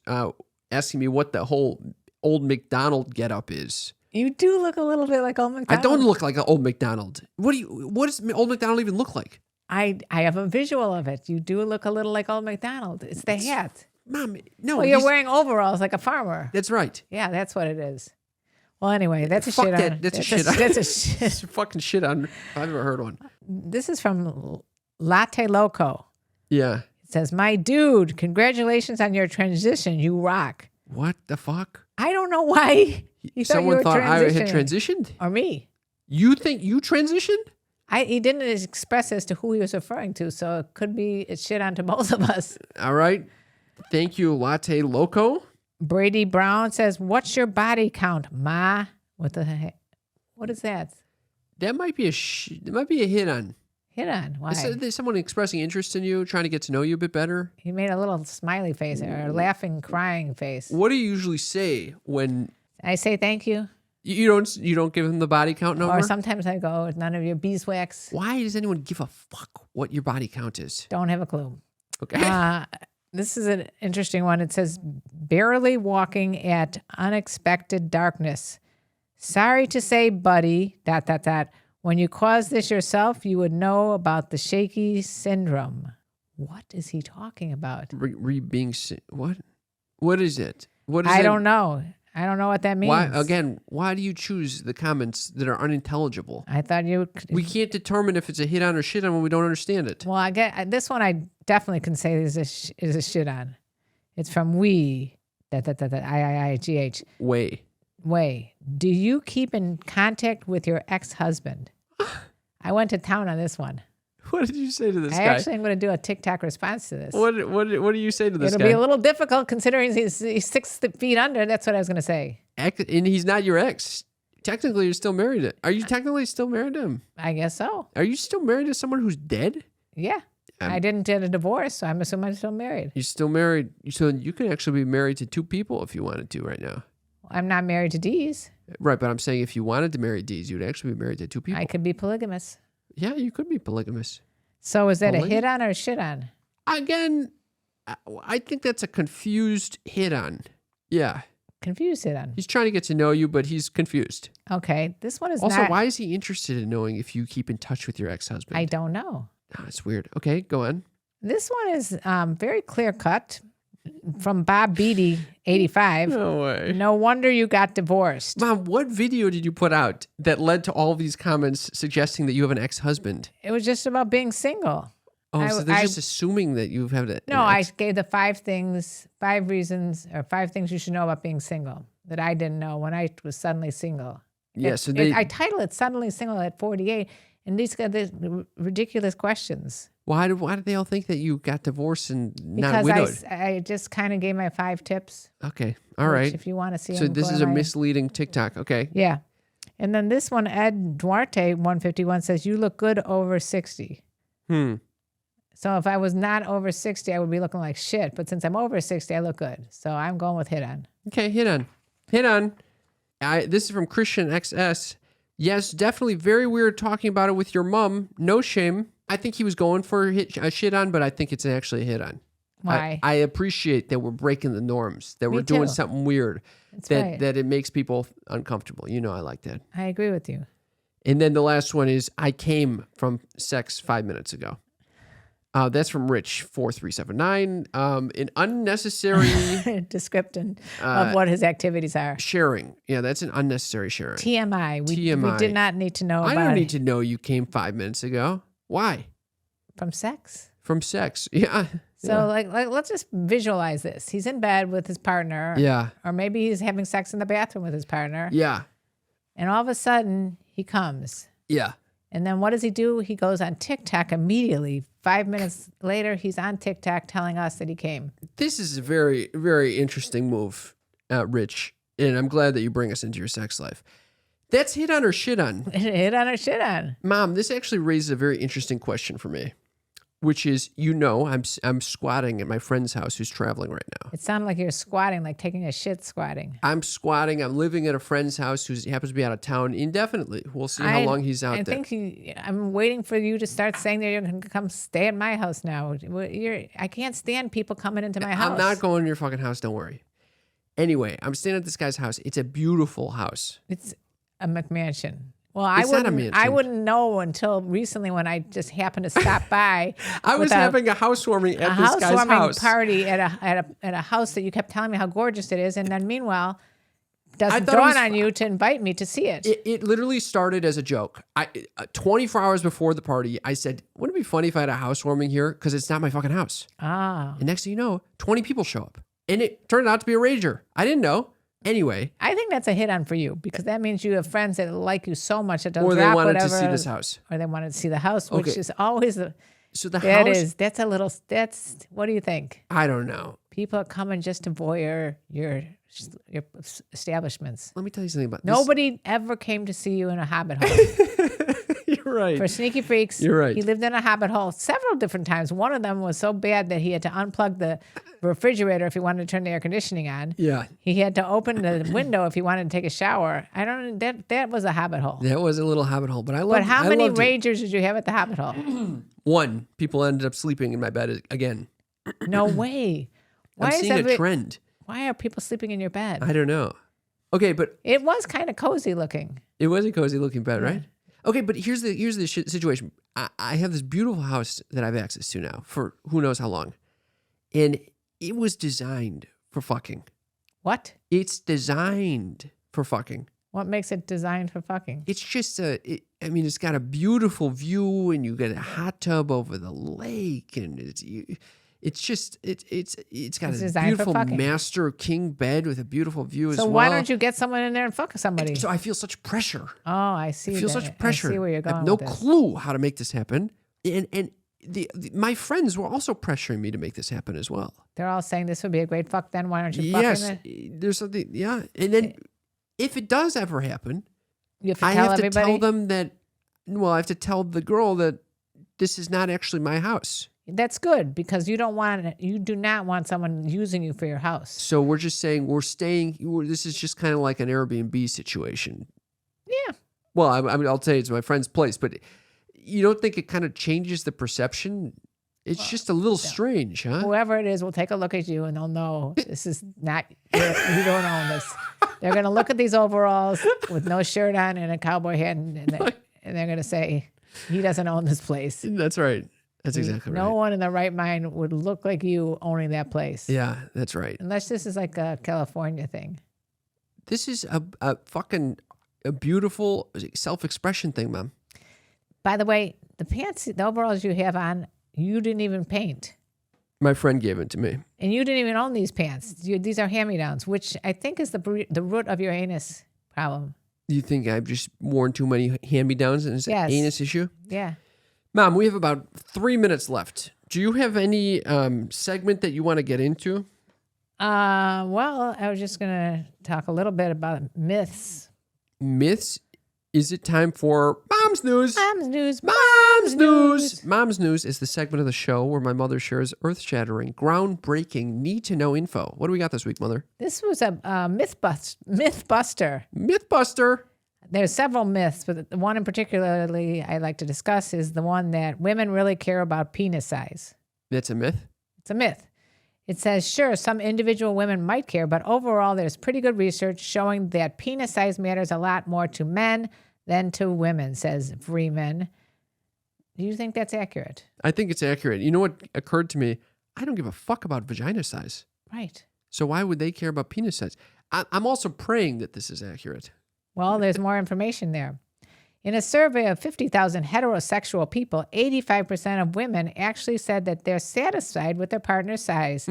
asking me what the whole old McDonald getup is.
You do look a little bit like old McDonald.
I don't look like an old McDonald. What does old McDonald even look like?
I have a visual of it. You do look a little like old McDonald. It's the hat.
Mom, no.
Well, you're wearing overalls like a farmer.
That's right.
Yeah, that's what it is. Well, anyway, that's a
Fuck
shit
that.
on.
That's a shit on.
That's a shit.
It's a fucking shit on. I've never heard one.
This is from Latte Loco.
Yeah.
It says, "My dude, congratulations on your transition. You rock."
What the fuck?
I don't know why he
Someone
thought
I had
transitioning.
transitioned?
Or me.
You think you transitioned?
He didn't express as to who he was referring to, so it could be a shit on to both of us.
All right. Thank you, Latte Loco.
Brady Brown says, "What's your body count, ma?" What is that?
That might be that might be a hit on.
Hit on? Why?
There's someone expressing interest in you, trying to get to know you a bit better.
He made a little smiley face or a laughing, crying face.
What do you usually say when
I say thank you.
you don't give him the body count number?
Or sometimes I go, "None of your beeswax."
Why does anyone give a fuck what your body count is?
Don't have a clue.
Okay.
This is an interesting one. It says, "Barely walking at unexpected darkness. Sorry to say, buddy, ... When you caused this yourself, you would know about the shaky syndrome." What is he talking about?
What? What is it? What is
I don't know. I don't know what that means.
Why do you choose the comments that are unintelligible?
I thought you...
We can't determine if it's a hit on or shit on when we don't understand it.
Well, this one I definitely can say is a shit on. It's from IIIGH. Way. "Do you keep in contact with your ex-husband?" I went to town on this one.
What did you say to this guy?
Actually am going to do a TikTok response to this.
What do you say to this guy?
It'll be a little difficult considering he's 6 feet under. That's what I was going to say.
And he's not your ex. Technically, you're still married to him. Are you technically still married to him?
I guess so.
Are you still married to someone who's dead?
Yeah. I didn't get a divorce, so I'm assuming I'm still married.
You're still married. So you could actually be married to 2 people if you wanted to right now.
I'm not married to D's.
Right, but I'm saying if you wanted to marry D's, you'd actually be married to 2 people.
I could be polygamous.
Yeah, you could be polygamous.
So is that a hit on or a shit on?
Again, I think that's a confused hit on. Yeah.
Confused hit on.
He's trying to get to know you, but he's confused.
Okay. This one is
also,
not...
why is he interested in knowing if you keep in touch with your ex-husband?
I don't know.
Oh, it's weird. Okay, go on.
This one is very clear cut from Bob Beatty, 85.
No way.
"No wonder you got divorced."
Mom, what video did you put out that led to all these comments suggesting that you have an ex-husband?
It was just about being single.
Oh, so they're just assuming that you've had it.
No, I gave the 5 reasons or 5 things you should know about being single that I didn't know when I was suddenly single.
Yeah,
I title it "Suddenly Single at 48," and these got these ridiculous questions.
Why do they all think that you got divorced and not widowed?
Because I just kind of gave my 5 tips.
Okay, all right.
If you want to see
so
them,
this is a misleading TikTok. Okay.
Yeah. And then this one, Ed Duarte, 151, says, "You look good over 60. So if I was not over 60, I would be looking like shit. But since I'm over 60, I look good. So I'm going with hit on.
Okay, hit on. Hit on. This is from Christian XS. "Yes, definitely very weird talking about it with your mom. No shame." I think he was going for a shit on, but I think it's actually a hit on.
Why?
I appreciate that we're breaking the norms, that we're doing something weird, that it makes people uncomfortable. You know, I like that.
I agree with you.
And then the last one is, "I came from sex 5 minutes ago." That's from Rich4379. An unnecessary
description of what his activities are.
sharing. Yeah, that's an unnecessary sharing.
TMI. We
TMI.
did not need to know about
I don't
it.
need to know you came 5 minutes ago. Why?
From sex.
From sex. Yeah.
So like let's just visualize this. He's in bed with his partner.
Yeah.
Or maybe he's having sex in the bathroom with his partner.
Yeah.
And all of a sudden he comes.
Yeah.
And then what does he do? He goes on TikTok immediately. 5 minutes later, he's on TikTok telling us that he came.
This is a very, very interesting move, Rich. And I'm glad that you bring us into your sex life. That's hit on or shit on?
Hit on or shit on.
Mom, this actually raises a very interesting question for me, which is, I'm squatting at my friend's house who's traveling right now.
It sounded like you're squatting, like taking a shit squatting.
I'm squatting. I'm living at a friend's house who happens to be out of town indefinitely. We'll see how long he's out there.
I'm waiting for you to start saying that you're going to come stay at my house now. I can't stand people coming into my house.
I'm not going to your fucking house. Don't worry. Anyway, I'm staying at this guy's house. It's a beautiful house.
It's a McMansion. Well, I wouldn't know until recently when I just happened to stop by.
I was having a housewarming at this guy's house.
Party at a house that you kept telling me how gorgeous it is, and then meanwhile, doesn't dawn on you to invite me to see it.
It literally started as a joke. 24 hours before the party, I said, "Wouldn't it be funny if I had a housewarming here? Because it's not my fucking house."
Ah.
And next thing you know, 20 people show up, and it turned out to be a rager. I didn't know. Anyway,
I think that's a hit on for you because that means you have friends that like you so much that they'll
or
drop
they wanted
whatever,
to see this house,
or they wanted to see the house, which is always the.
So the house.
That's what do you think?
I don't know.
People are coming just to voyeur your establishments.
Let me tell you something about this.
Nobody ever came to see you in a hobbit hole.
You're right.
For sneaky freaks,
you're right.
He lived in a hobbit hole several different times. One of them was so bad that he had to unplug the refrigerator if he wanted to turn the air conditioning on.
Yeah.
He had to open the window if he wanted to take a shower. I don't know. That was a hobbit hole.
That was a little hobbit hole, but I love.
But how many ragers did you have at the hobbit hole?
One. People ended up sleeping in my bed again.
No way.
I'm seeing a trend.
Why are people sleeping in your bed?
I don't know. Okay, but
it was kind of cozy looking.
It was a cozy looking bed, right? Okay, but here's the situation. I have this beautiful house that I have access to now for who knows how long, and it was designed for fucking.
What?
It's designed for fucking.
What makes it designed for fucking?
It's just it's got a beautiful view, and you get a hot tub over the lake, and it's got a beautiful master king bed with a beautiful view as well.
So why don't you get someone in there and fuck somebody?
So I feel such pressure.
Oh, I see.
I feel such pressure.
I see where you're going.
I have no clue how to make this happen, and my friends were also pressuring me to make this happen as well.
They're all saying this would be a great fuck. Then why don't you fuck in it?
There's something. Yeah, and then if it does ever happen,
you have to tell everybody?
tell them that. Well, I have to tell the girl that this is not actually my house.
That's good because you do not want someone using you for your house.
So we're just saying we're staying. This is just kind of like an Airbnb situation.
Yeah.
Well, I mean, I'll tell you it's my friend's place, but you don't think it kind of changes the perception? It's just a little strange, huh?
Whoever it is will take a look at you and they'll know this is not, you don't own this. They're going to look at these overalls with no shirt on and a cowboy hat and they're going to say, he doesn't own this place.
That's right. That's exactly right.
No one in their right mind would look like you owning that place.
Yeah, that's right.
Unless this is like a California thing.
This is a fucking beautiful self-expression thing, Mom.
By the way, the overalls you have on, you didn't even paint.
My friend gave it to me.
And you didn't even own these pants. These are hand-me-downs, which I think is the root of your anus problem.
Do you think I've just worn too many hand-me-downs and it's an anus issue?
Yeah.
Mom, we have about 3 minutes left. Do you have any segment that you want to get into?
Well, I was just going to talk a little bit about myths.
Myths? Is it time for Mom's News?
Mom's News.
Mom's News. Mom's News is the segment of the show where my mother shares earth-shattering, groundbreaking, need-to-know info. What do we got this week, Mother?
This was a Mythbuster.
Mythbuster.
There's several myths, but the one in particularly I like to discuss is the one that women really care about penis size.
That's a myth?
It's a myth. It says, sure, some individual women might care, but overall there's pretty good research showing that penis size matters a lot more to men than to women, says Freeman. Do you think that's accurate?
I think it's accurate. You know what occurred to me? I don't give a fuck about vagina size.
Right.
So why would they care about penis size? I'm also praying that this is accurate.
Well, there's more information there. In a survey of 50,000 heterosexual people, 85% of women actually said that they're satisfied with their partner's size,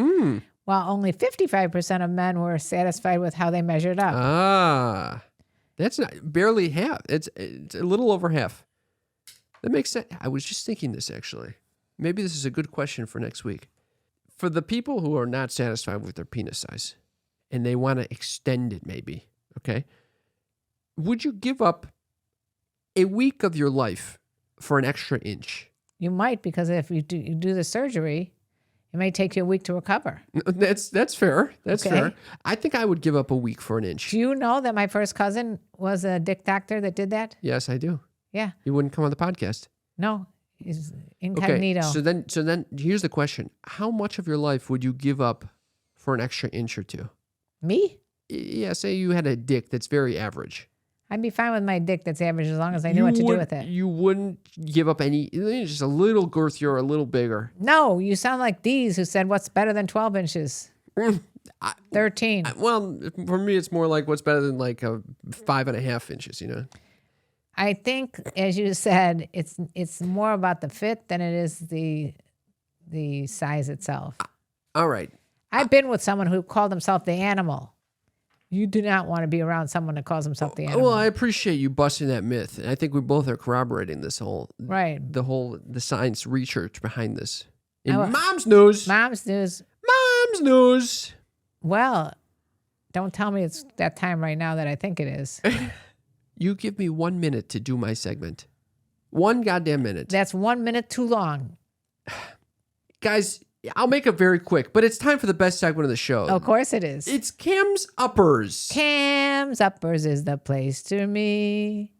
while only 55% of men were satisfied with how they measured up.
That's not barely half. It's a little over half. That makes sense. I was just thinking this, actually. Maybe this is a good question for next week. For the people who are not satisfied with their penis size and they want to extend it maybe, okay? Would you give up a week of your life for an extra inch?
You might, because if you do the surgery, it may take you a week to recover.
That's fair. That's fair. I think I would give up a week for an inch.
Do you know that my first cousin was a dick doctor that did that?
Yes, I do.
Yeah.
He wouldn't come on the podcast.
No, he's incognito.
Okay, so then here's the question. How much of your life would you give up for an extra inch or two?
Me?
Yeah, say you had a dick that's very average.
I'd be fine with my dick that's average as long as I knew what to do with it.
You wouldn't give up any, just a little girthier or a little bigger.
No, you sound like these who said, what's better than 12 inches? 13.
Well, for me, it's more like what's better than like a 5.5 inches, you know?
I think, as you said, it's more about the fit than it is the size itself.
All right.
I've been with someone who called himself the animal. You do not want to be around someone that calls himself the animal.
Well, I appreciate you busting that myth. And I think we both are corroborating this whole,
right.
The science research behind this. In Mom's News.
Mom's News.
Mom's News.
Well, don't tell me it's that time right now that I think it is.
You give me 1 minute to do my segment. 1 goddamn minute.
That's 1 minute too long.
Guys, I'll make it very quick, but it's time for the best segment of the show.
Of course it is.
It's Cam's Uppers.
Cam's Uppers is the place to me.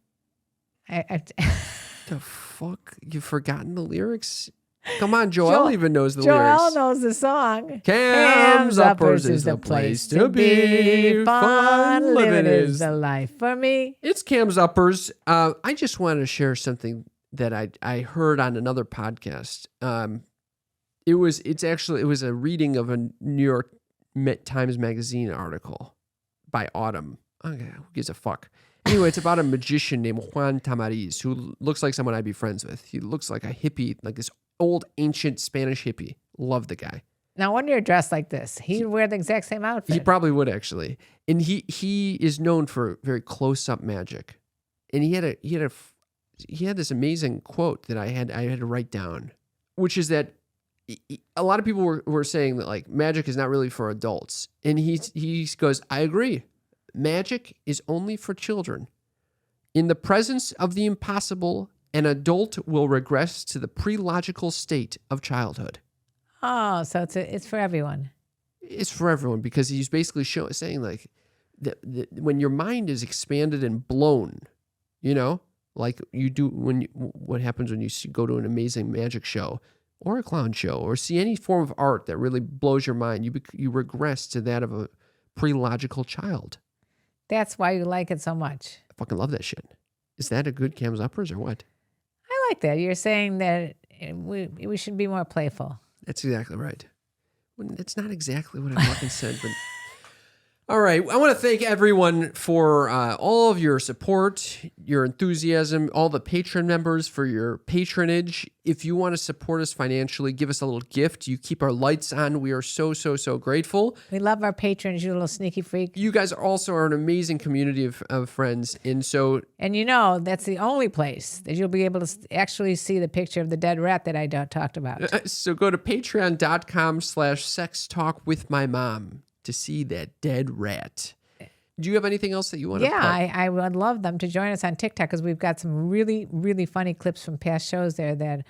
The fuck? You've forgotten the lyrics? Come on, Joel even knows the
Joel
lyrics.
Joel knows the song.
Cam's Uppers is the place to be. Fun living is
the life for me.
It's Cam's Uppers. I just wanted to share something that I heard on another podcast. It was a reading of a New York Times Magazine article by Autumn. Okay, who gives a fuck? Anyway, it's about a magician named Juan Tamariz who looks like someone I'd be friends with. He looks like a hippie, like this old ancient Spanish hippie. Love the guy.
Now, when you're dressed like this, he'd wear the exact same outfit.
He probably would, actually. And he is known for very close-up magic. And he had this amazing quote that I had to write down, which is that a lot of people were saying that like magic is not really for adults. And he goes, I agree. Magic is only for children. In the presence of the impossible, an adult will regress to the pre-logical state of childhood.
Oh, so it's for everyone.
It's for everyone because he's basically saying like that when your mind is expanded and blown, you know, like you do what happens when you go to an amazing magic show or a clown show or see any form of art that really blows your mind, you regress to that of a pre-logical child.
That's why you like it so much.
I fucking love that shit. Is that a good Cam's Uppers or what?
I like that. You're saying that we should be more playful.
That's exactly right. It's not exactly what I fucking said, but... All right. I want to thank everyone for all of your support, your enthusiasm, all the Patreon members for your patronage. If you want to support us financially, give us a little gift. You keep our lights on. We are so, so, so grateful.
We love our patrons, you little sneaky freak.
You guys also are an amazing community of friends. And so...
And you know, that's the only place that you'll be able to actually see the picture of the dead rat that I talked about.
So go to patreon.com/sextalkwithmymom. to see that dead rat. Do you have anything else that you want to plug?
I would love them to join us on TikTok because we've got some really, really funny clips from past shows there that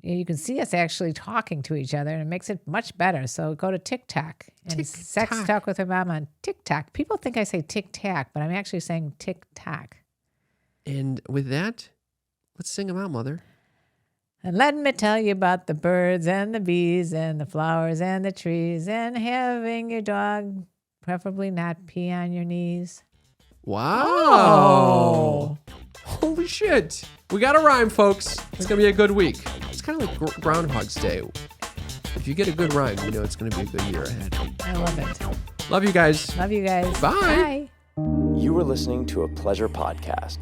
you can see us actually talking to each other and it makes it much better. So go to TikTok and Sex Talk with My Mom on TikTok. People think I say tic-tac, but I'm actually saying TikTok.
And with that, let's sing them out, Mother.
And let me tell you about the birds and the bees and the flowers and the trees and having your dog preferably not pee on your knees.
Wow. Holy shit. We got a rhyme, folks. It's going to be a good week. It's kind of like Groundhog's Day. If you get a good rhyme, you know it's going to be a good year ahead.
I love it.
Love you guys.
Love you guys.
Bye.
You were listening to a Pleasure Podcast.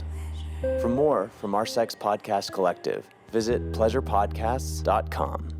For more from our Sex Podcast Collective, visit pleasurepodcasts.com.